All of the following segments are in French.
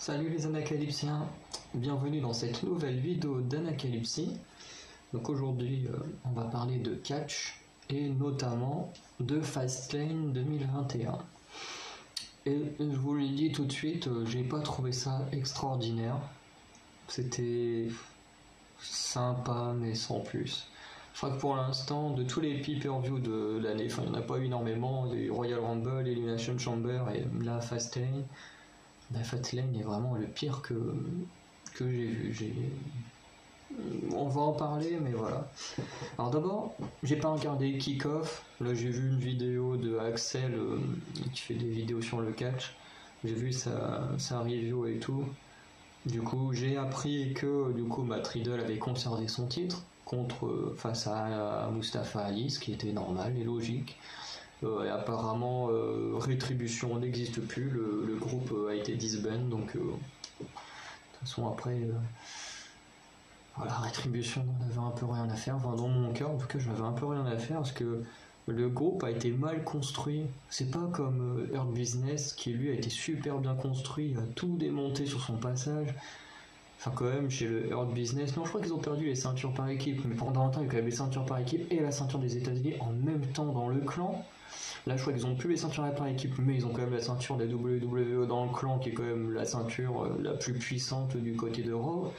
Salut les Anacalypsiens, bienvenue dans cette nouvelle vidéo d'Anacalypsie. Donc aujourd'hui on va parler de catch et notamment de Fastlane 2021. Et je vous le dis tout de suite, j'ai pas trouvé ça extraordinaire. C'était sympa mais sans plus. Je crois que pour l'instant, de tous les pay-per-view de l'année, il n'y en a pas eu énormément, les Royal Rumble, Elimination Chamber et la Fastlane. Fastlane est vraiment le pire que j'ai vu. On va en parler, mais voilà. Alors d'abord, j'ai pas regardé Kick-Off. Là, j'ai vu une vidéo de Axel qui fait des vidéos sur le catch. J'ai vu sa review et tout. Du coup, j'ai appris que Matt Riddle avait conservé son titre face à Mustafa Ali, ce qui était normal et logique. Et apparemment, Rétribution n'existe plus, le groupe a été disband, donc de toute façon après, voilà, Rétribution on avait un peu rien à faire, enfin dans mon cas en tout cas j'avais un peu rien à faire parce que le groupe a été mal construit, c'est pas comme Hurt Business qui lui a été super bien construit, a tout démonté sur son passage. Enfin quand même chez le Hurt Business, non je crois qu'ils ont perdu les ceintures par équipe, mais pendant un temps il y avait les ceintures par équipe et la ceinture des États-Unis en même temps dans le clan. Là, je crois qu'ils ont plus les ceintures par équipe, mais ils ont quand même la ceinture des WWE dans le clan, qui est quand même la ceinture la plus puissante du côté de Raw.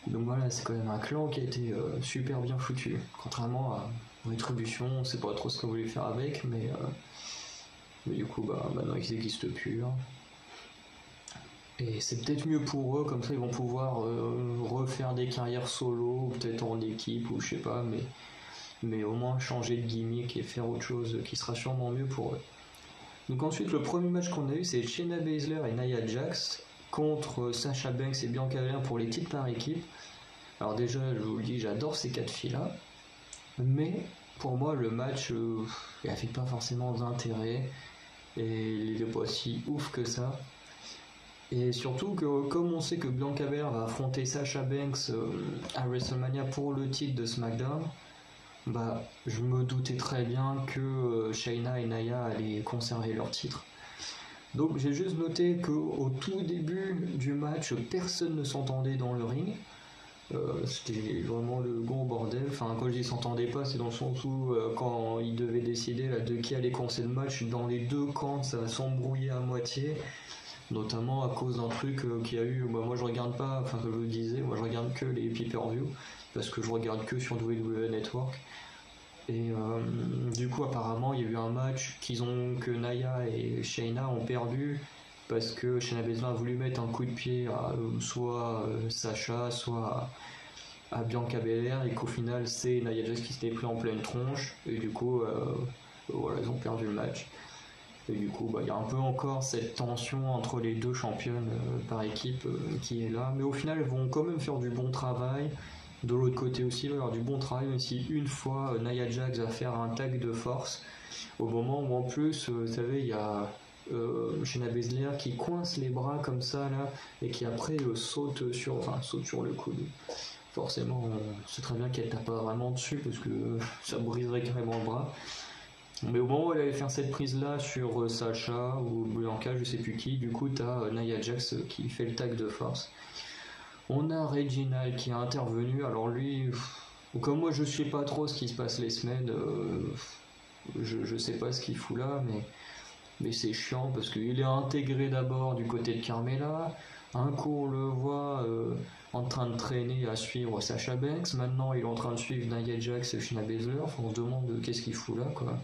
Donc voilà, c'est quand même un clan qui a été super bien foutu. Contrairement à Rétribution, on sait pas trop ce qu'on voulait faire avec, mais du coup, maintenant ils n'existent plus. Hein. Et c'est peut-être mieux pour eux, comme ça ils vont pouvoir refaire des carrières solo, ou peut-être en équipe, ou je sais pas, mais au moins changer de gimmick et faire autre chose qui sera sûrement mieux pour eux. Donc ensuite, le premier match qu'on a eu, c'est Shayna Baszler et Nia Jax contre Sasha Banks et Bianca Belair pour les titres par équipe. Alors déjà, je vous le dis, j'adore ces 4 filles-là, mais pour moi, le match n'avait pas forcément d'intérêt et il n'est pas si ouf que ça. Et surtout que comme on sait que Bianca Belair va affronter Sasha Banks à WrestleMania pour le titre de SmackDown, je me doutais très bien que Shayna et Nia allaient conserver leur titre. Donc j'ai juste noté qu'au tout début du match, personne ne s'entendait dans le ring. C'était vraiment le gros bordel. Enfin, quand je dis s'entendait pas, c'est dans le sens où quand ils devaient décider de qui allait commencer le match, dans les deux camps, ça s'embrouillait à moitié. Notamment à cause d'un truc qu'il y a eu. Moi je regarde pas, enfin comme je vous le disais, moi je regarde que les pay-per-view parce que je regarde que sur WWE Network. Et du coup apparemment il y a eu un match que Nia et Shayna ont perdu parce que Shayna Baszler a voulu mettre un coup de pied à soit Sasha, soit à Bianca Belair et qu'au final c'est Nia Jax qui s'était pris en pleine tronche et du coup voilà, ils ont perdu le match. Et du coup, il y a un peu encore cette tension entre les deux championnes par équipe qui est là. Mais au final, elles vont quand même faire du bon travail. De l'autre côté aussi, il va y avoir du bon travail, même si une fois, Nia Jax va faire un tag de force. Au moment où en plus, vous savez, il y a Shayna Baszler qui coince les bras comme ça, là, et qui après saute sur le coude. Forcément, on sait très bien qu'elle tape pas vraiment dessus, parce que ça briserait carrément le bras. Mais au moment où elle allait faire cette prise là sur Sasha ou Bianca, je sais plus qui, du coup t'as Nia Jax qui fait le tag de force. On a Reginald qui a intervenu, alors lui, comme moi je sais pas trop ce qui se passe les semaines, je sais pas ce qu'il fout là, mais c'est chiant parce qu'il est intégré d'abord du côté de Carmella, un coup on le voit en train de traîner à suivre Sasha Banks, maintenant il est en train de suivre Nia Jax et Shayna Baszler, on se demande qu'est-ce qu'il fout là quoi.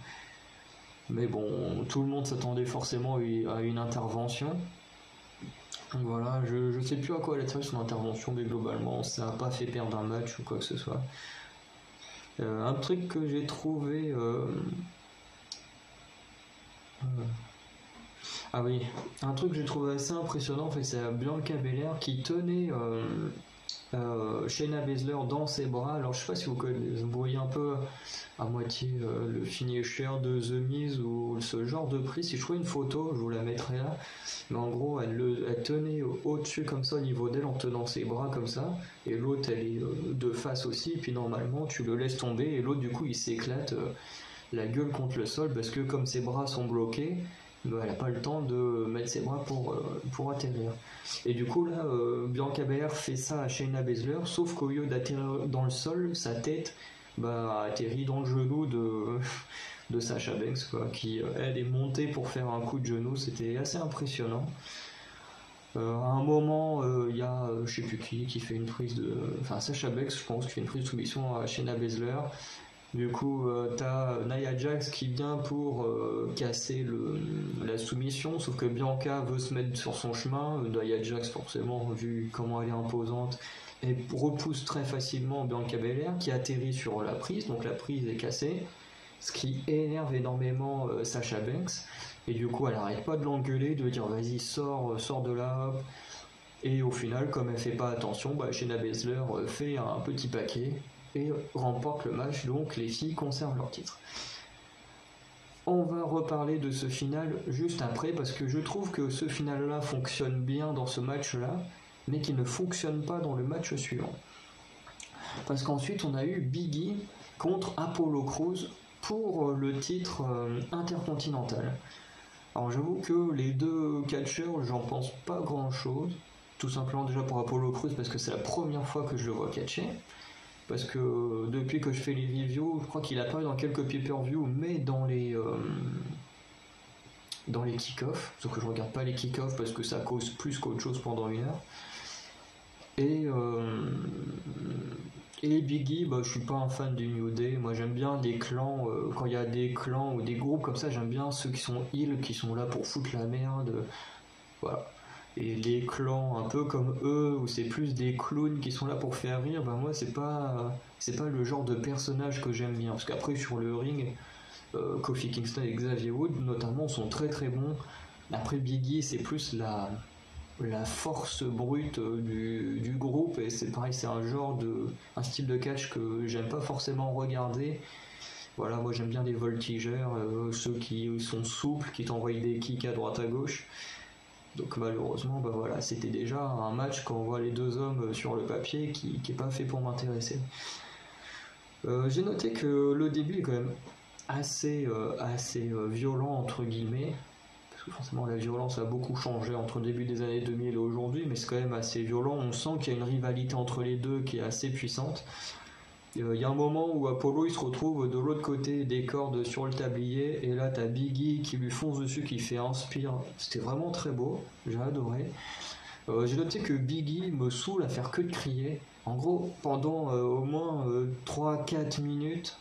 Mais bon, tout le monde s'attendait forcément à une intervention. Donc voilà, je sais plus à quoi elle a tiré son intervention, mais globalement ça n'a pas fait perdre un match ou quoi que ce soit. Un truc que j'ai trouvé... Ah oui, un truc que j'ai trouvé assez impressionnant, en fait, c'est Bianca Belair qui tenait Shayna Baszler dans ses bras. Alors je sais pas si vous voyez un peu à moitié le finisher de The Miz ou ce genre de prise. Si je trouve une photo, je vous la mettrai là. Mais en gros, elle tenait au-dessus comme ça au niveau d'elle en tenant ses bras comme ça. Et l'autre elle est de face aussi. Et puis normalement tu le laisses tomber et l'autre du coup il s'éclate la gueule contre le sol parce que comme ses bras sont bloqués, elle n'a pas le temps de mettre ses bras pour atterrir. Et du coup là, Bianca Belair fait ça à Shayna Baszler, sauf qu'au lieu d'atterrir dans le sol, sa tête atterrit dans le genou de Sasha Banks, quoi, qui elle est montée pour faire un coup de genou. C'était assez impressionnant. À un moment, il y a je sais plus qui fait une prise de... Enfin, Sasha Banks, je pense, qui fait une prise de soumission à Shayna Baszler. Du coup, t'as Nia Jax qui vient pour casser la soumission, sauf que Bianca veut se mettre sur son chemin. Nia Jax, forcément, vu comment elle est imposante, et repousse très facilement Bianca Belair qui atterrit sur la prise, donc la prise est cassée, ce qui énerve énormément Sasha Banks. Et du coup, elle arrête pas de l'engueuler, de dire vas-y, sors de là. Et au final, comme elle fait pas attention, Shayna Baszler fait un petit paquet et remporte le match, donc les filles conservent leur titre. On va reparler de ce final juste après, parce que je trouve que ce final-là fonctionne bien dans ce match-là, mais qui ne fonctionne pas dans le match suivant. Parce qu'ensuite, on a eu Big E contre Apollo Crews pour le titre intercontinental. Alors j'avoue que les deux catcheurs, j'en pense pas grand-chose. Tout simplement déjà pour Apollo Crews, parce que c'est la première fois que je le vois catcher. Parce que depuis que je fais les reviews, je crois qu'il apparaît dans quelques pay-per-view, mais dans les kick-offs. Sauf que je regarde pas les kick-offs parce que ça cause plus qu'autre chose pendant une heure. Et Big E, je suis pas un fan du New Day. Moi j'aime bien des clans, quand il y a des clans ou des groupes comme ça, j'aime bien ceux qui sont heal, qui sont là pour foutre la merde. Voilà. Et les clans un peu comme eux, où c'est plus des clowns qui sont là pour faire rire, moi c'est pas le genre de personnage que j'aime bien. Parce qu'après sur le ring, Kofi Kingston et Xavier Woods notamment sont très très bons. Après Big E, c'est plus la force brute du groupe, et c'est pareil, c'est un style de catch que j'aime pas forcément regarder. Voilà, moi j'aime bien les voltigeurs, ceux qui sont souples, qui t'envoient des kicks à droite à gauche. Donc malheureusement, voilà, c'était déjà un match quand on voit les deux hommes sur le papier qui est pas fait pour m'intéresser. J'ai noté que le début est quand même assez violent entre guillemets, parce que forcément la violence a beaucoup changé entre le début des années 2000 et aujourd'hui, mais c'est quand même assez violent. On sent qu'il y a une rivalité entre les deux qui est assez puissante. Il y a un moment où Apollo il se retrouve de l'autre côté des cordes sur le tablier, et là t'as Big E qui lui fonce dessus, qui fait un spear. C'était vraiment très beau, j'ai adoré. J'ai noté que Big E me saoule à faire que de crier. En gros, pendant au moins 3-4 minutes,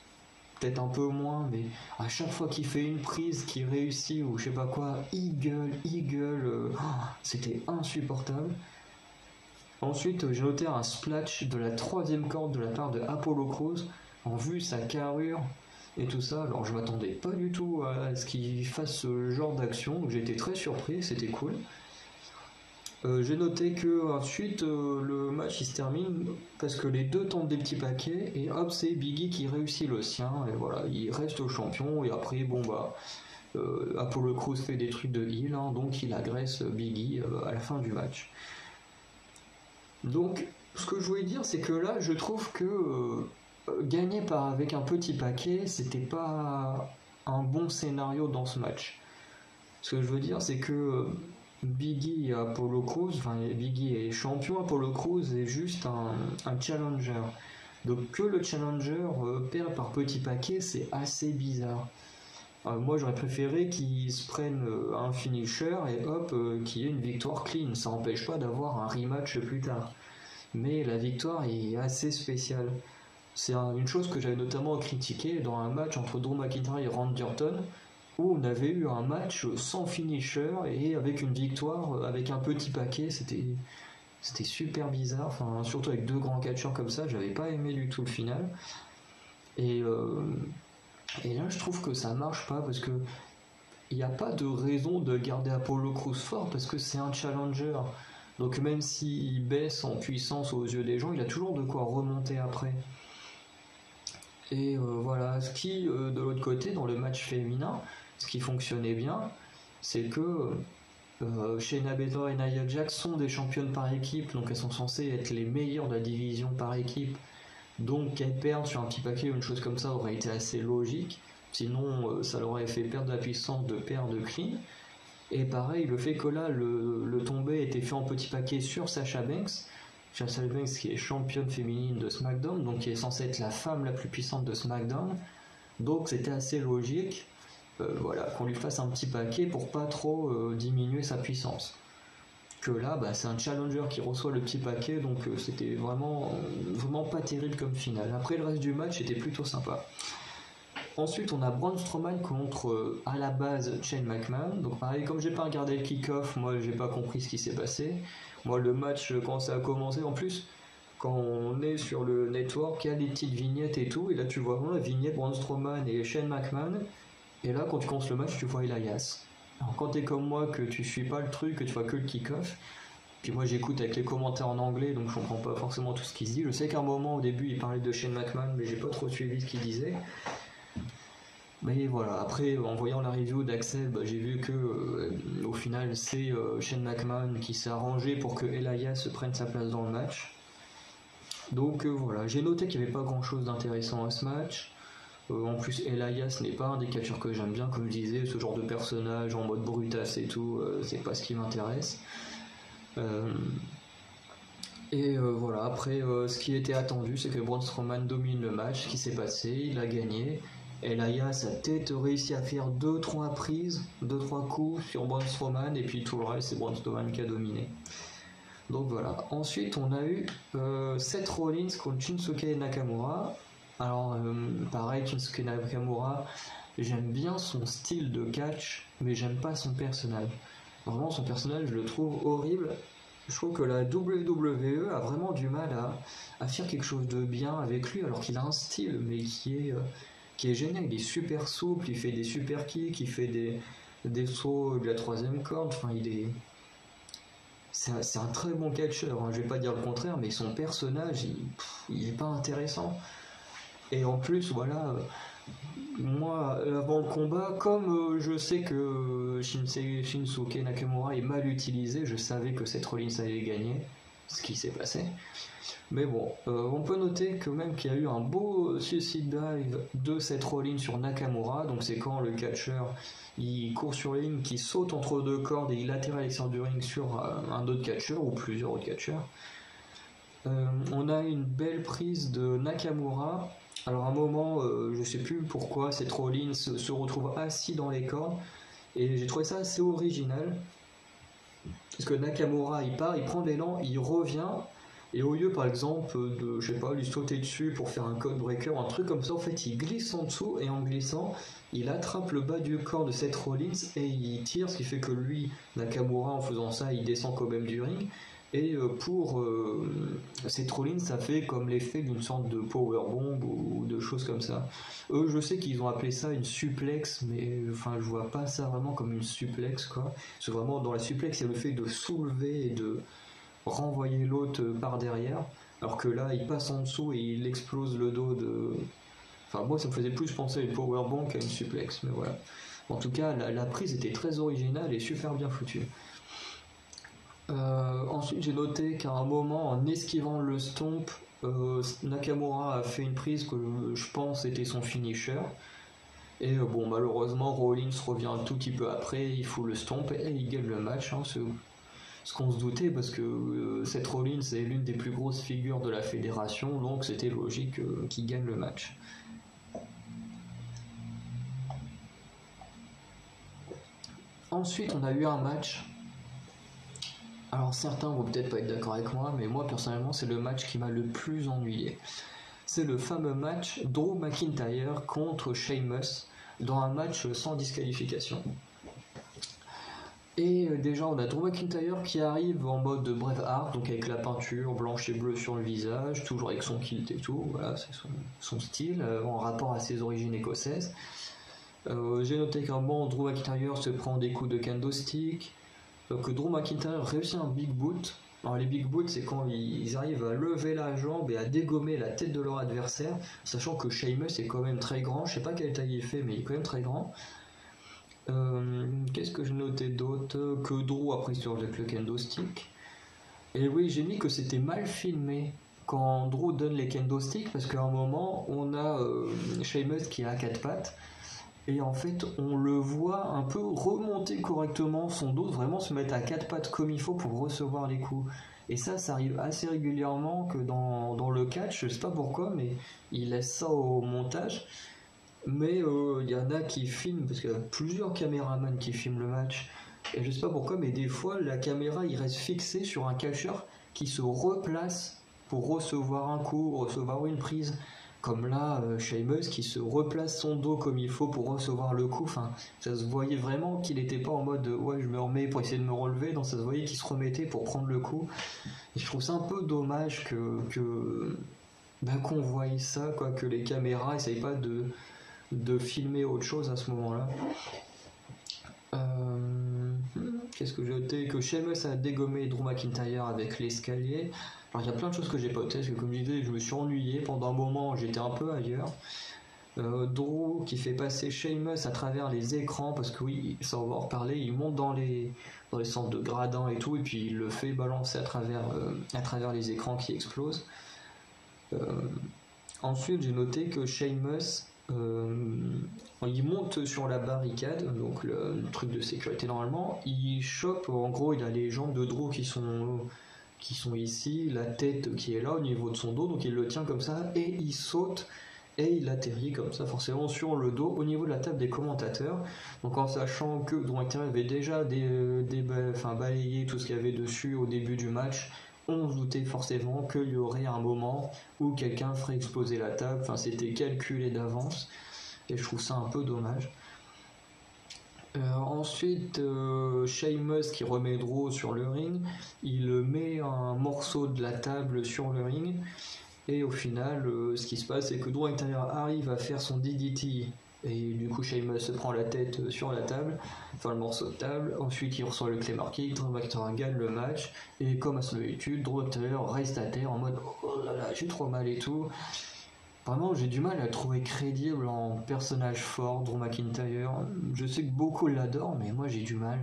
peut-être un peu moins, mais à chaque fois qu'il fait une prise, qu'il réussit ou je sais pas quoi, il gueule, c'était insupportable. Ensuite, j'ai noté un splash de la 3e corde de la part de Apollo Crews, en vue sa carrure et tout ça. Alors je m'attendais pas du tout à ce qu'il fasse ce genre d'action, donc j'ai été très surpris, c'était cool. J'ai noté que ensuite le match il se termine parce que les deux tentent des petits paquets, et hop, c'est Big E qui réussit le sien, et voilà, il reste au champion. Et après Apollo Crews fait des trucs de heal, donc il agresse Big E à la fin du match. Donc ce que je voulais dire, c'est que là je trouve que gagner avec un petit paquet, c'était pas un bon scénario dans ce match. Ce que je veux dire, c'est que Big E et Apollo Crews, Big E est champion, Apollo Crews est juste un challenger. Donc que le challenger perd par petit paquet, c'est assez bizarre. Moi j'aurais préféré qu'ils se prennent un finisher et hop, qu'il y ait une victoire clean. Ça n'empêche pas d'avoir un rematch plus tard. Mais la victoire est assez spéciale. C'est une chose que j'avais notamment critiqué dans un match entre Drew McIntyre et Randy Orton, où on avait eu un match sans finisher et avec une victoire avec un petit paquet. C'était super bizarre, surtout avec deux grands catcheurs comme ça, j'avais pas aimé du tout le final. Et là je trouve que ça marche pas, parce que il n'y a pas de raison de garder Apollo Crews fort, parce que c'est un challenger. Donc même s'il baisse en puissance aux yeux des gens, il a toujours de quoi remonter après. Et voilà, ce qui, de l'autre côté, dans le match féminin, ce qui fonctionnait bien, c'est que Shayna Baszler et Nia Jax sont des championnes par équipe, donc elles sont censées être les meilleures de la division par équipe. Donc qu'elles perdent sur un petit paquet ou une chose comme ça aurait été assez logique. Sinon, ça leur aurait fait perdre de la puissance de perdre clean. Et pareil, le fait que là, le tombé était fait en petit paquet sur Sasha Banks. Sasha Banks qui est championne féminine de SmackDown, donc qui est censée être la femme la plus puissante de SmackDown. Donc c'était assez logique voilà, qu'on lui fasse un petit paquet pour pas trop diminuer sa puissance. Que là, bah, c'est un challenger qui reçoit le petit paquet, donc c'était vraiment pas terrible comme finale. Après, le reste du match était plutôt sympa. Ensuite, on a Braun Strowman contre, à la base, Shane McMahon. Donc pareil, comme j'ai pas regardé le kick-off, moi j'ai pas compris ce qui s'est passé. Moi, le match, quand ça a commencé, en plus, quand on est sur le network, il y a des petites vignettes et tout, et là tu vois vraiment la vignette Braun Strowman et Shane McMahon, et là quand tu commences le match, tu vois Elias. Alors quand t'es comme moi, que tu suis pas le truc, que tu vois que le kick-off, puis moi j'écoute avec les commentaires en anglais, donc je comprends pas forcément tout ce qu'il se dit. Je sais qu'à un moment au début il parlait de Shane McMahon, mais j'ai pas trop suivi ce qu'il disait. Mais voilà, après en voyant la review d'Axel, bah, j'ai vu que au final c'est Shane McMahon qui s'est arrangé pour que Elias prenne sa place dans le match. Donc voilà, j'ai noté qu'il n'y avait pas grand chose d'intéressant à ce match. En plus, Elias n'est pas un des catcheurs que j'aime bien, comme je disais, ce genre de personnage en mode brutasse et tout, c'est pas ce qui m'intéresse. Voilà, après, ce qui était attendu, c'est que Braun Strowman domine le match, ce qui s'est passé, il a gagné. Elias a peut-être réussi à faire 2-3 prises, 2-3 coups sur Braun Strowman, et puis tout le reste, c'est Braun Strowman qui a dominé. Donc voilà. Ensuite, on a eu Seth Rollins contre Shinsuke Nakamura. Alors, pareil, Shinsuke Nakamura, j'aime bien son style de catch, mais j'aime pas son personnage. Vraiment, son personnage, je le trouve horrible. Je trouve que la WWE a vraiment du mal à faire quelque chose de bien avec lui, alors qu'il a un style, mais qui est génial. Il est super souple, il fait des super kicks, il fait des sauts de la troisième corde. Enfin, c'est un très bon catcheur, hein. Je vais pas dire le contraire, mais son personnage, il est pas intéressant. Et en plus, voilà, moi, avant le combat, comme je sais que Shinsuke Nakamura est mal utilisé, je savais que Seth Rollins allait gagner, ce qui s'est passé. Mais bon, on peut noter que même qu'il y a eu un beau suicide dive de Seth Rollins sur Nakamura, donc c'est quand le catcheur il court sur la ligne, qui saute entre deux cordes et il atterrit à l'extérieur du ring sur un autre catcheur ou plusieurs autres catcheurs. On a une belle prise de Nakamura. Alors à un moment, je sais plus pourquoi, Seth Rollins se retrouve assis dans les cordes et j'ai trouvé ça assez original parce que Nakamura il part, il prend l'élan, il revient et au lieu par exemple de, je sais pas, lui sauter dessus pour faire un code breaker, un truc comme ça, en fait il glisse en dessous et en glissant, il attrape le bas du corps de Seth Rollins et il tire, ce qui fait que lui, Nakamura, en faisant ça, il descend quand même du ring. Et pour Seth Rollins, ça fait comme l'effet d'une sorte de powerbomb ou de choses comme ça. Eux, je sais qu'ils ont appelé ça une suplex, mais enfin, je vois pas ça vraiment comme une suplex, quoi. C'est vraiment dans la suplex, il y a le fait de soulever et de renvoyer l'autre par derrière, alors que là, il passe en dessous et il explose le dos de. Enfin, moi, ça me faisait plus penser à une powerbomb qu'à une suplex, mais voilà. En tout cas, la prise était très originale et super bien foutue. Ensuite, j'ai noté qu'à un moment, en esquivant le stomp, Nakamura a fait une prise que je pense était son finisher. Et bon, malheureusement, Rollins revient un tout petit peu après, il fout le stomp et il gagne le match. Hein, ce qu'on se doutait, parce que Seth Rollins est l'une des plus grosses figures de la fédération, donc c'était logique qu'il gagne le match. Ensuite, on a eu un match. Alors certains vont peut-être pas être d'accord avec moi, mais moi personnellement c'est le match qui m'a le plus ennuyé. C'est le fameux match Drew McIntyre contre Sheamus dans un match sans disqualification. Et déjà on a Drew McIntyre qui arrive en mode Braveheart, donc avec la peinture blanche et bleue sur le visage, toujours avec son kilt et tout, voilà c'est son style, en rapport à ses origines écossaises. J'ai noté qu'à un moment Drew McIntyre se prend des coups de kendo stick, que Drew McIntyre réussit un big boot. Alors les big boots, c'est quand ils arrivent à lever la jambe et à dégommer la tête de leur adversaire, sachant que Sheamus est quand même très grand. Je sais pas quelle taille il fait, mais il est quand même très grand. Qu'est-ce que j'ai noté d'autre? Que Drew a pris sur le kendo stick. Et oui, j'ai mis que c'était mal filmé quand Drew donne les kendo sticks, parce qu'à un moment, on a Sheamus qui est à quatre pattes. et en fait on le voit un peu remonter correctement son dos, vraiment se mettre à quatre pattes comme il faut pour recevoir les coups. Et ça arrive assez régulièrement que dans le catch, je sais pas pourquoi, mais il laisse ça au montage. Mais il y en a qui filment, parce qu'il y a plusieurs caméramans qui filment le match, et je sais pas pourquoi, mais des fois la caméra il reste fixée sur un catcheur qui se replace pour recevoir un coup, recevoir une prise. Comme là, Sheamus qui se replace son dos comme il faut pour recevoir le coup. Enfin, ça se voyait vraiment qu'il n'était pas en mode ouais, je me remets pour essayer de me relever. Non, ça se voyait qu'il se remettait pour prendre le coup. Et je trouve ça un peu dommage qu'on voie ça, quoi, que les caméras essayent pas de filmer autre chose à ce moment-là. Qu'est-ce que j'ai noté? Que Sheamus a dégommé Drew McIntyre avec l'escalier. Alors il y a plein de choses que j'ai pas notées, parce que comme je disais, je me suis ennuyé pendant un moment, j'étais un peu ailleurs. Drew qui fait passer Sheamus à travers les écrans, parce que oui, ça on va en reparler, il monte dans les centres de gradins et tout, et puis il le fait balancer à travers les écrans qui explosent. Ensuite j'ai noté que Sheamus il monte sur la barricade, donc le truc de sécurité normalement, il chope, en gros il a les jambes de Drew qui sont ici, la tête qui est là au niveau de son dos, donc il le tient comme ça et il saute et il atterrit comme ça forcément sur le dos au niveau de la table des commentateurs, donc en sachant que Drew McIntyre avait déjà balayé tout ce qu'il y avait dessus au début du match. On se doutait forcément qu'il y aurait un moment où quelqu'un ferait exploser la table, enfin c'était calculé d'avance et je trouve ça un peu dommage. Ensuite, Sheamus qui remet Drew sur le ring, il met un morceau de la table sur le ring et au final ce qui se passe c'est que Drew McIntyre arrive à faire son DDT et du coup Sheamus se prend la tête sur la table, enfin le morceau de table, ensuite il reçoit le Claymore Kick, Drew McIntyre gagne le match et comme à son habitude Drew McIntyre reste à terre en mode oh là là j'ai trop mal et tout. Vraiment, j'ai du mal à le trouver crédible en personnage fort, Drew McIntyre. Je sais que beaucoup l'adorent, mais moi j'ai du mal.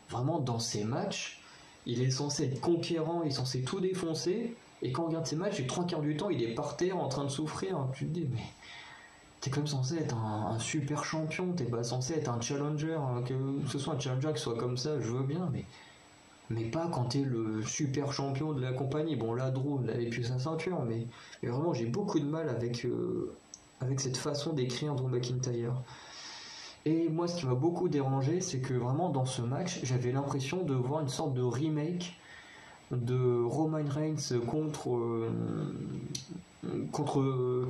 Vraiment, dans ses matchs, il est censé être conquérant, il est censé tout défoncer, et quand on regarde ses matchs, les 3 quarts du temps, il est par terre en train de souffrir. Tu te dis, mais t'es quand même censé être un super champion, t'es pas censé être un challenger. Hein, que ce soit un challenger qui soit comme ça, je veux bien, mais pas quand t'es le super champion de la compagnie. Bon là Drew il avait plus sa ceinture, mais vraiment j'ai beaucoup de mal avec cette façon d'écrire Drew McIntyre. Et moi ce qui m'a beaucoup dérangé c'est que vraiment dans ce match j'avais l'impression de voir une sorte de remake de Roman Reigns contre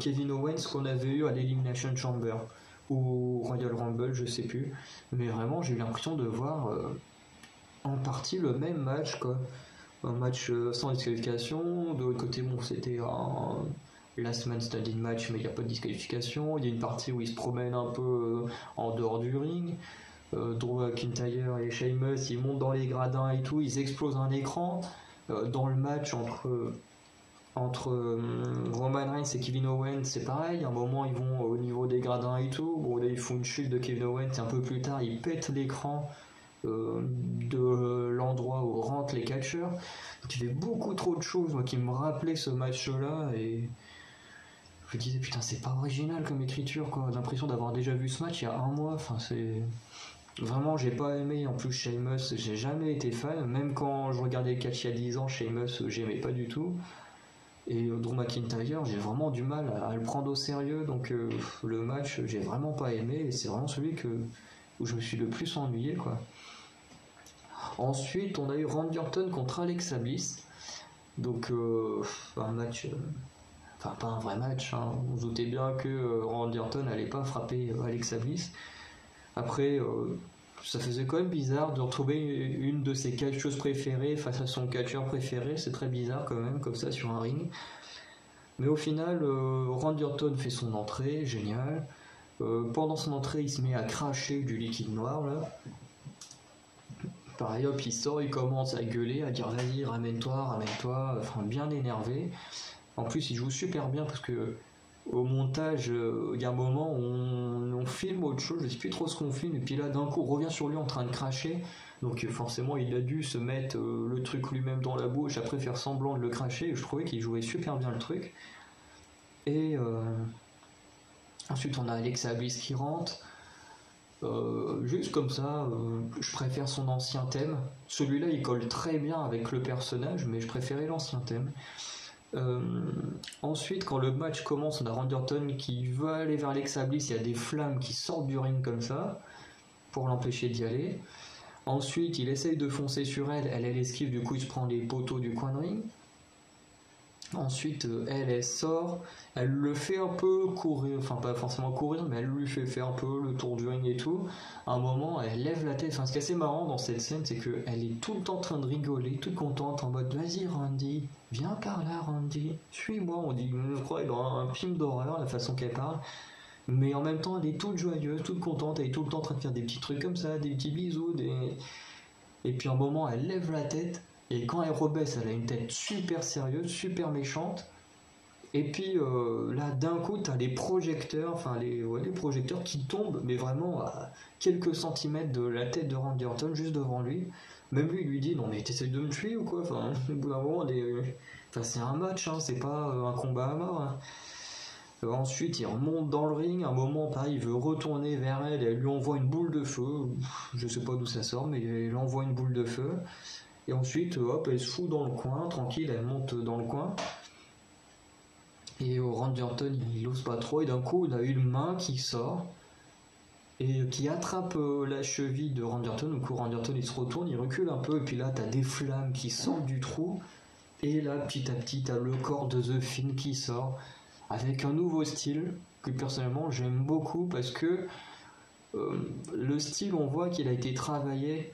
Kevin Owens qu'on avait eu à l'Elimination Chamber ou Royal Rumble, je sais plus, mais vraiment j'ai eu l'impression de voir en partie le même match, quoi. Un match sans disqualification. De l'autre côté, bon, c'était un last man standing match, mais il n'y a pas de disqualification. Il y a une partie où ils se promènent un peu en dehors du ring. Drew McIntyre et Sheamus, ils montent dans les gradins et tout, ils explosent un écran. Dans le match entre Roman Reigns et Kevin Owens, c'est pareil. À un moment, ils vont au niveau des gradins et tout. Bon, là, ils font une chute de Kevin Owens. Un peu plus tard, ils pètent l'écran de l'endroit où rentrent les catcheurs. Donc il y avait beaucoup trop de choses moi, qui me rappelaient ce match-là et je me disais putain c'est pas original comme écriture quoi. J'ai l'impression d'avoir déjà vu ce match il y a un mois. Enfin c'est vraiment j'ai pas aimé. En plus Sheamus j'ai jamais été fan. Même quand je regardais le catch il y a 10 ans Sheamus j'aimais pas du tout. Et Drew McIntyre j'ai vraiment du mal à le prendre au sérieux. Donc le match j'ai vraiment pas aimé et c'est vraiment celui où je me suis le plus ennuyé quoi. Ensuite, on a eu Randy Orton contre Alexa Bliss. Donc, un match. Enfin, pas un vrai match. Hein. On se doutait bien que Randy Orton n'allait pas frapper Alexa Bliss. Après, ça faisait quand même bizarre de retrouver une de ses catcheuses préférées face à son catcheur préféré. C'est très bizarre quand même, comme ça, sur un ring. Mais au final, Randy Orton fait son entrée, génial. Pendant son entrée, il se met à cracher du liquide noir, là. Pareil, hop, il sort, il commence à gueuler, à dire vas-y, ramène-toi, enfin bien énervé. En plus, il joue super bien parce que au montage, il y a un moment où on filme autre chose, je sais plus trop ce qu'on filme, et puis là, d'un coup, on revient sur lui en train de cracher. Donc forcément, il a dû se mettre le truc lui-même dans la bouche, après faire semblant de le cracher, et je trouvais qu'il jouait super bien le truc. Et ensuite, on a Alexa Bliss qui rentre. Juste comme ça, je préfère son ancien thème. Celui-là, il colle très bien avec le personnage, mais je préférais l'ancien thème. Euh, Ensuite, quand le match commence, on a Randy Orton qui veut aller vers Alexa Bliss, il y a des flammes qui sortent du ring comme ça, pour l'empêcher d'y aller. Ensuite, il essaye de foncer sur elle, elle esquive, du coup il se prend les poteaux du coin de ring. Ensuite, elle sort, elle le fait un peu courir, enfin pas forcément courir, mais elle lui fait faire un peu le tour du ring et tout. À un moment, elle lève la tête. Enfin, ce qui est assez marrant dans cette scène, c'est qu'elle est tout le temps en train de rigoler, toute contente, en mode vas-y Randy, viens par là Randy, suis-moi. On dit, je crois, dans un film d'horreur, la façon qu'elle parle. Mais en même temps, elle est toute joyeuse, toute contente, elle est tout le temps en train de faire des petits trucs comme ça, des petits bisous, et puis à un moment, elle lève la tête. Et quand elle rebaisse, elle a une tête super sérieuse, super méchante. Et puis là, d'un coup, t'as les projecteurs, les projecteurs qui tombent, mais vraiment à quelques centimètres de la tête de Randy Orton, juste devant lui. Même lui, il lui dit, non mais t'essayes de me tuer ou quoi? Enfin, au bout d'un moment, c'est un match, hein, c'est pas un combat à mort. Hein. Ensuite, il remonte dans le ring. À un moment, pareil, il veut retourner vers elle et elle lui envoie une boule de feu. Je sais pas d'où ça sort, mais il envoie une boule de feu. Et ensuite, hop, elle se fout dans le coin, tranquille, elle monte dans le coin. Et Randy Orton, il ose pas trop. Et d'un coup, il a une main qui sort et qui attrape la cheville de Randy Orton. Du coup, Randy Orton, il se retourne, il recule un peu. Et puis là, t'as des flammes qui sortent du trou. Et là, petit à petit, t'as le corps de The Fiend qui sort avec un nouveau style que personnellement j'aime beaucoup parce que le style, on voit qu'il a été travaillé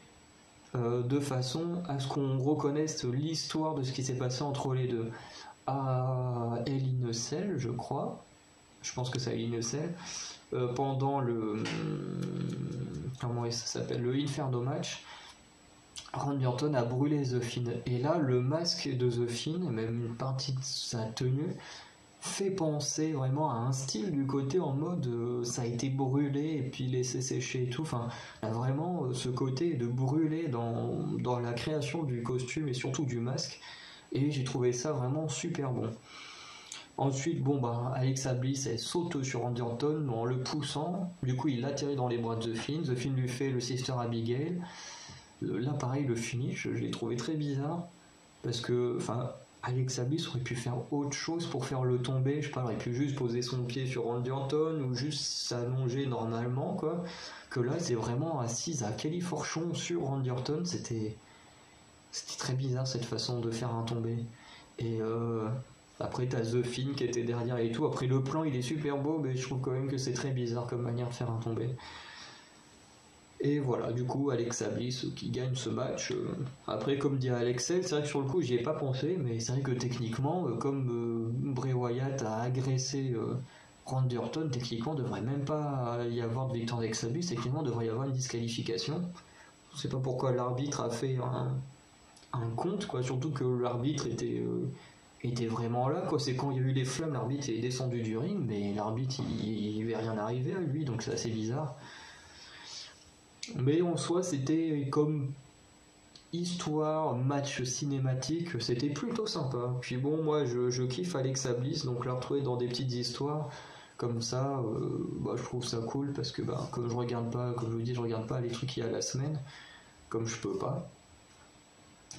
de façon à ce qu'on reconnaisse l'histoire de ce qui s'est passé entre les deux. À Hell in a Cell, je crois, je pense que c'est Hell in a Cell, pendant le comment ça s'appelle, le Inferno match, Randy Orton a brûlé The Fiend. Et là, le masque de The Fiend, même une partie de sa tenue, fait penser vraiment à un style du côté en mode ça a été brûlé et puis laissé sécher et tout. Enfin, il y a vraiment ce côté de brûler dans la création du costume et surtout du masque. Et j'ai trouvé ça vraiment super bon. Ensuite, bon bah, Alexa Bliss, elle saute sur Randy Orton en le poussant. Du coup, il l'atterrit dans les bras de The Fiend. The Fiend lui fait le Sister Abigail. Là, pareil, le finish, je l'ai trouvé très bizarre. Parce que, enfin, Alexa Bliss aurait pu faire autre chose pour faire le tomber. Je sais pas, elle aurait pu juste poser son pied sur Randy Orton ou juste s'allonger normalement, quoi. Que là, c'est vraiment assise à califourchon sur Randy Orton. C'était très bizarre cette façon de faire un tombé. Et après, t'as The Fiend qui était derrière et tout. Après, le plan, il est super beau, mais je trouve quand même que c'est très bizarre comme manière de faire un tombé. Et voilà, du coup, Alexa Bliss qui gagne ce match. Après, comme dit Alexel, c'est vrai que sur le coup, j'y ai pas pensé, mais c'est vrai que techniquement, comme Bray Wyatt a agressé Randy Orton, techniquement, il devrait même pas y avoir de victoire d'Alexa Bliss, techniquement, il devrait y avoir une disqualification. Je sais pas pourquoi l'arbitre a fait un compte, quoi, surtout que l'arbitre était vraiment là, quoi. C'est quand il y a eu les flammes, l'arbitre est descendu du ring, mais l'arbitre, il lui est rien arrivé à lui, donc c'est assez bizarre. Mais en soi, c'était comme histoire, match cinématique, c'était plutôt sympa. Puis bon, moi je kiffe Alexa Bliss, donc la retrouver dans des petites histoires comme ça, je trouve ça cool parce que comme je regarde pas, comme je vous dis, je regarde pas les trucs qu'il y a la semaine, comme je peux pas.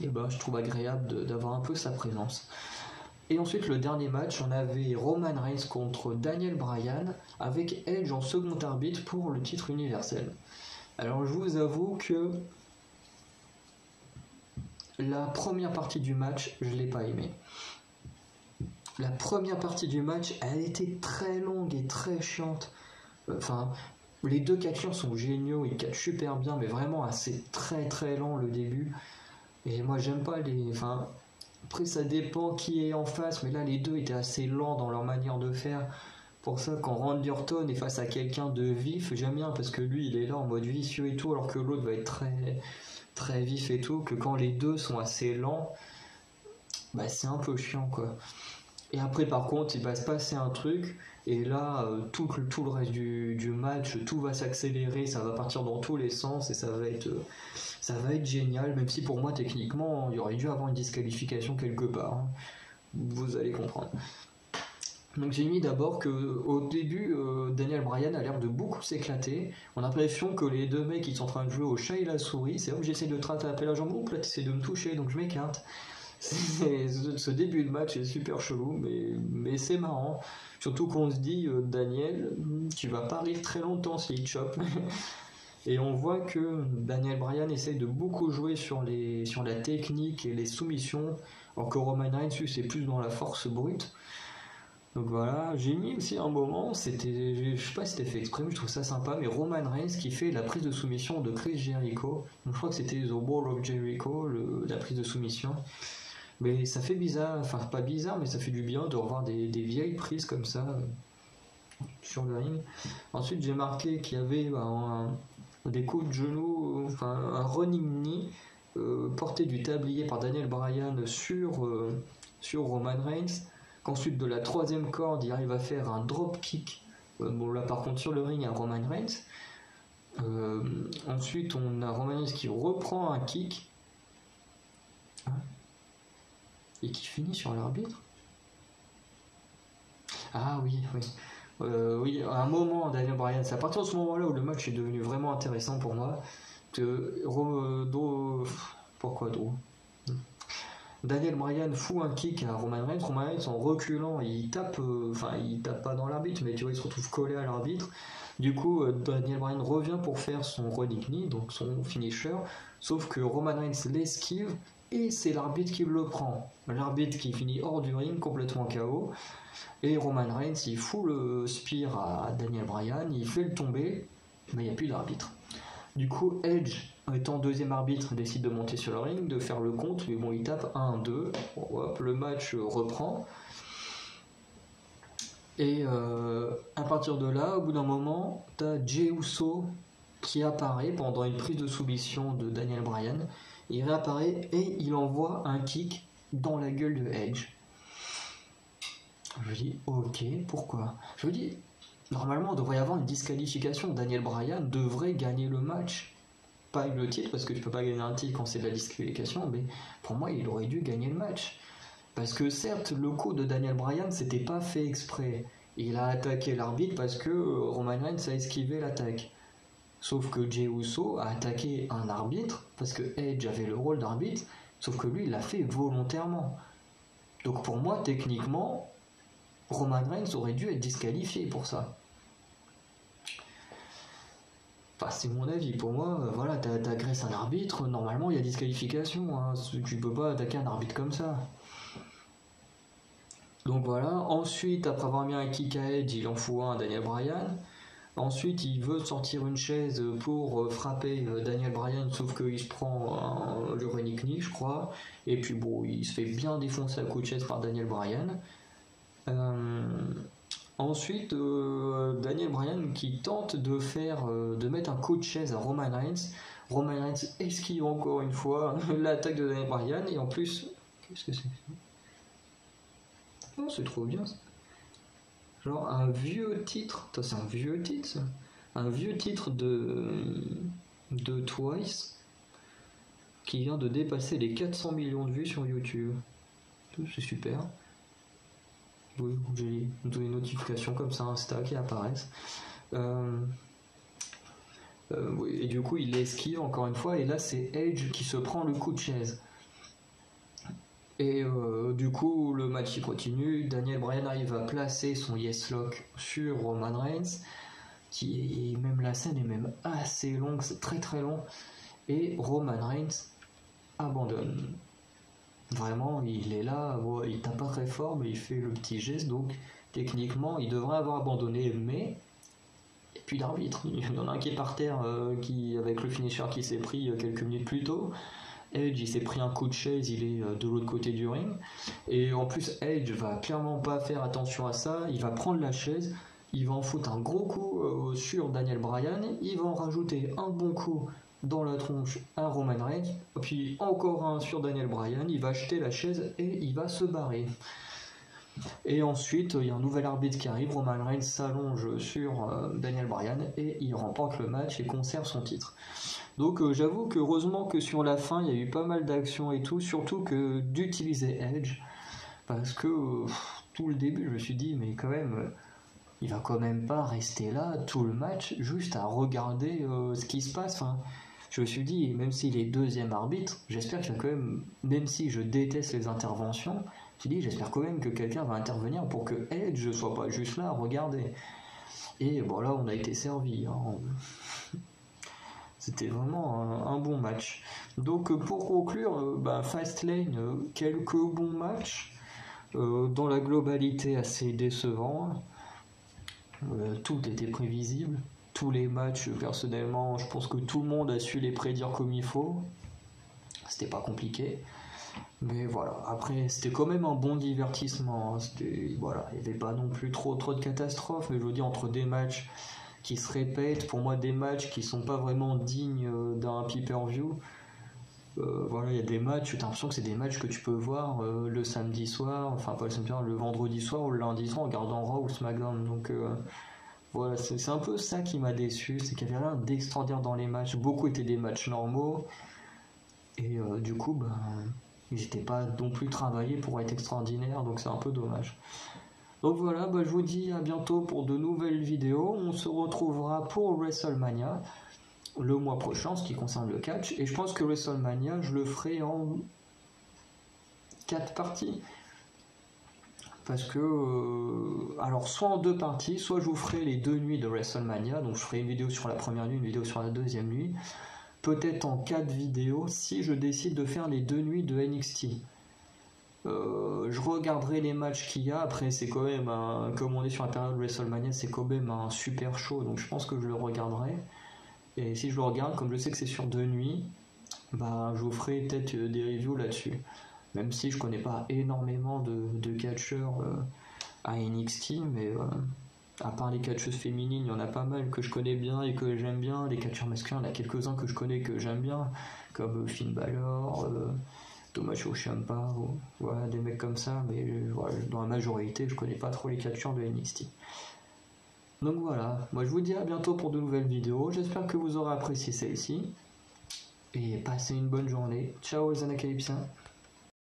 Et je trouve agréable d'avoir un peu sa présence. Et ensuite, le dernier match, on avait Roman Reigns contre Daniel Bryan avec Edge en second arbitre pour le titre universel. Alors je vous avoue que la première partie du match, je l'ai pas aimé. La première partie du match, elle était très longue et très chiante. Enfin, les deux catcheurs sont géniaux, ils catchent super bien, mais vraiment c'est très très lent le début. Et moi j'aime pas les... Enfin, après ça dépend qui est en face, mais là les deux étaient assez lents dans leur manière de faire. Pour ça, quand Randy Orton est face à quelqu'un de vif, j'aime bien parce que lui, il est là en mode vicieux et tout, alors que l'autre va être très, très vif et tout, que quand les deux sont assez lents, c'est un peu chiant, quoi. Et après, par contre, il va se passer un truc, et là, tout le reste du match, tout va s'accélérer, ça va partir dans tous les sens, et ça va être génial, même si pour moi, techniquement, il y aurait dû avoir une disqualification quelque part. Hein. Vous allez comprendre. Donc j'ai mis d'abord que au début, Daniel Bryan a l'air de beaucoup s'éclater. On a l'impression que les deux mecs ils sont en train de jouer au chat et la souris. C'est comme j'essaie de te rattraper la jambe, là tu essaies de me toucher, donc je m'écarte. Ce début de match est super chelou, mais c'est marrant. Surtout qu'on se dit, Daniel, tu vas pas rire très longtemps s'il te chope. Et on voit que Daniel Bryan essaye de beaucoup jouer sur la technique et les soumissions, alors que Roman Reigns, c'est plus dans la force brute. Donc voilà, j'ai mis aussi un moment, je sais pas si c'était fait exprès, mais je trouve ça sympa, mais Roman Reigns qui fait la prise de soumission de Chris Jericho. Donc je crois que c'était The Wall of Jericho, la prise de soumission. Mais ça fait bizarre, enfin pas bizarre, mais ça fait du bien de revoir des vieilles prises comme ça sur le ring. Ensuite j'ai marqué qu'il y avait des coups de genoux, enfin un running knee porté du tablier par Daniel Bryan sur Roman Reigns. Qu'ensuite de la troisième corde il arrive à faire un drop kick. Bon là par contre sur le ring il y a Roman Reigns. Ensuite on a Roman Reigns qui reprend un kick. Et qui finit sur l'arbitre. Ah oui. Oui, à un moment, Daniel Bryan, c'est à partir de ce moment-là où le match est devenu vraiment intéressant pour moi. Pourquoi Drew Daniel Bryan fout un kick à Roman Reigns. Roman Reigns en reculant, il tape pas dans l'arbitre, mais tu vois, il se retrouve collé à l'arbitre. Du coup, Daniel Bryan revient pour faire son running knee, donc son finisher, sauf que Roman Reigns l'esquive et c'est l'arbitre qui le prend. L'arbitre qui finit hors du ring, complètement KO. Et Roman Reigns, il fout le spear à Daniel Bryan, il fait le tomber, mais il n'y a plus d'arbitre. Du coup, Edge, étant deuxième arbitre, décide de monter sur le ring, de faire le compte, mais bon, il tape 1-2. Bon, hop, le match reprend. Et à partir de là, au bout d'un moment, t'as Jey Uso qui apparaît pendant une prise de soumission de Daniel Bryan. Il réapparaît et il envoie un kick dans la gueule de Edge. Je me dis, ok, pourquoi? Je me dis, normalement, il devrait y avoir une disqualification. Daniel Bryan devrait gagner le match. Pas le titre, parce que tu peux pas gagner un titre quand c'est de la disqualification, mais pour moi, il aurait dû gagner le match. Parce que certes, le coup de Daniel Bryan, c'était pas fait exprès. Il a attaqué l'arbitre parce que Roman Reigns a esquivé l'attaque. Sauf que Jey Uso a attaqué un arbitre parce que Edge avait le rôle d'arbitre, sauf que lui il l'a fait volontairement. Donc pour moi techniquement Roman Reigns aurait dû être disqualifié pour ça. Enfin c'est mon avis, pour moi voilà, t'agresses un arbitre, normalement il y a disqualification, hein. Tu peux pas attaquer un arbitre comme ça. Donc voilà, ensuite après avoir mis un kick à Edge, il en fout un à Daniel Bryan. Ensuite, il veut sortir une chaise pour frapper Daniel Bryan, sauf qu'il se prend le running knee, je crois. Et puis bon, il se fait bien défoncer à coup de chaise par Daniel Bryan. Ensuite, Daniel Bryan qui tente de mettre un coup de chaise à Roman Reigns. Roman Reigns esquive encore une fois l'attaque de Daniel Bryan. Et en plus, qu'est-ce que c'est? Oh, c'est trop bien ça. Genre un vieux titre, c'est un vieux titre ça. Un vieux titre de Twice qui vient de dépasser les 400 millions de vues sur YouTube. C'est super. Oui, j'ai des notifications comme ça Insta qui apparaissent. Et du coup il l'esquive encore une fois et là c'est Edge qui se prend le coup de chaise. Et du coup, le match il continue. Daniel Bryan arrive à placer son Yes Lock sur Roman Reigns. Même la scène est même assez longue, c'est très très long. Et Roman Reigns abandonne. Vraiment, il est là, il tape pas très fort, mais il fait le petit geste. Donc, techniquement, il devrait avoir abandonné, mais et puis l'arbitre. Il y en a un qui est par terre, avec le finisher qui s'est pris quelques minutes plus tôt. Edge il s'est pris un coup de chaise, il est de l'autre côté du ring et en plus Edge va clairement pas faire attention à ça, il va prendre la chaise, il va en foutre un gros coup sur Daniel Bryan, il va en rajouter un bon coup dans la tronche à Roman Reigns, puis encore un sur Daniel Bryan, il va jeter la chaise et il va se barrer. Et ensuite il y a un nouvel arbitre qui arrive, Roman Reigns s'allonge sur Daniel Bryan et il remporte le match et conserve son titre. Donc j'avoue que heureusement que sur la fin il y a eu pas mal d'actions et tout, surtout que d'utiliser Edge, parce que tout le début je me suis dit mais quand même il va quand même pas rester là tout le match juste à regarder ce qui se passe. Enfin, je me suis dit, même s'il est deuxième arbitre, j'espère qu'il va quand même si je déteste les interventions, je me suis dit, j'espère quand même que quelqu'un va intervenir pour que Edge soit pas juste là à regarder. Et bon, là, on a été servi. Hein. C'était vraiment un bon match. Donc, pour conclure, Fastlane, quelques bons matchs. Dans la globalité, assez décevant. Tout était prévisible. Tous les matchs, personnellement, je pense que tout le monde a su les prédire comme il faut. C'était pas compliqué. Mais voilà, après, c'était quand même un bon divertissement. Voilà, il n'y avait pas non plus trop de catastrophes. Mais je veux dire, entre des matchs qui se répètent, pour moi, des matchs qui sont pas vraiment dignes d'un pay-per-view. Voilà, il y a des matchs, j'ai l'impression que c'est des matchs que tu peux voir le samedi soir, enfin pas le samedi soir, le vendredi soir ou le lundi soir en regardant Raw ou SmackDown. Donc voilà, c'est un peu ça qui m'a déçu, c'est qu'il y avait rien d'extraordinaire dans les matchs. Beaucoup étaient des matchs normaux et du coup, ils n'étaient pas non plus travaillés pour être extraordinaires, donc c'est un peu dommage. Donc voilà, je vous dis à bientôt pour de nouvelles vidéos. On se retrouvera pour WrestleMania le mois prochain, ce qui concerne le catch, et je pense que WrestleMania, je le ferai en 4 parties. Parce que, alors soit en 2 parties, soit je vous ferai les 2 nuits de WrestleMania, donc je ferai une vidéo sur la première nuit, une vidéo sur la deuxième nuit, peut-être en 4 vidéos si je décide de faire les 2 nuits de NXT. Je regarderai les matchs qu'il y a, après c'est quand même, comme on est sur la période WrestleMania, c'est quand même un super show, donc je pense que je le regarderai. Et si je le regarde, comme je sais que c'est sur 2 nuits, je vous ferai peut-être des reviews là-dessus. Même si je connais pas énormément de catcheurs à NXT, mais à part les catcheuses féminines, il y en a pas mal que je connais bien et que j'aime bien. Les catcheurs masculins, il y en a quelques-uns que je connais que j'aime bien, comme Finn Balor, Tommaso Ciampa, voilà, des mecs comme ça, mais voilà, dans la majorité, je connais pas trop les catcheurs de NXT. Donc voilà, moi je vous dis à bientôt pour de nouvelles vidéos, j'espère que vous aurez apprécié celle-ci, et passez une bonne journée. Ciao les Anacalypsiens.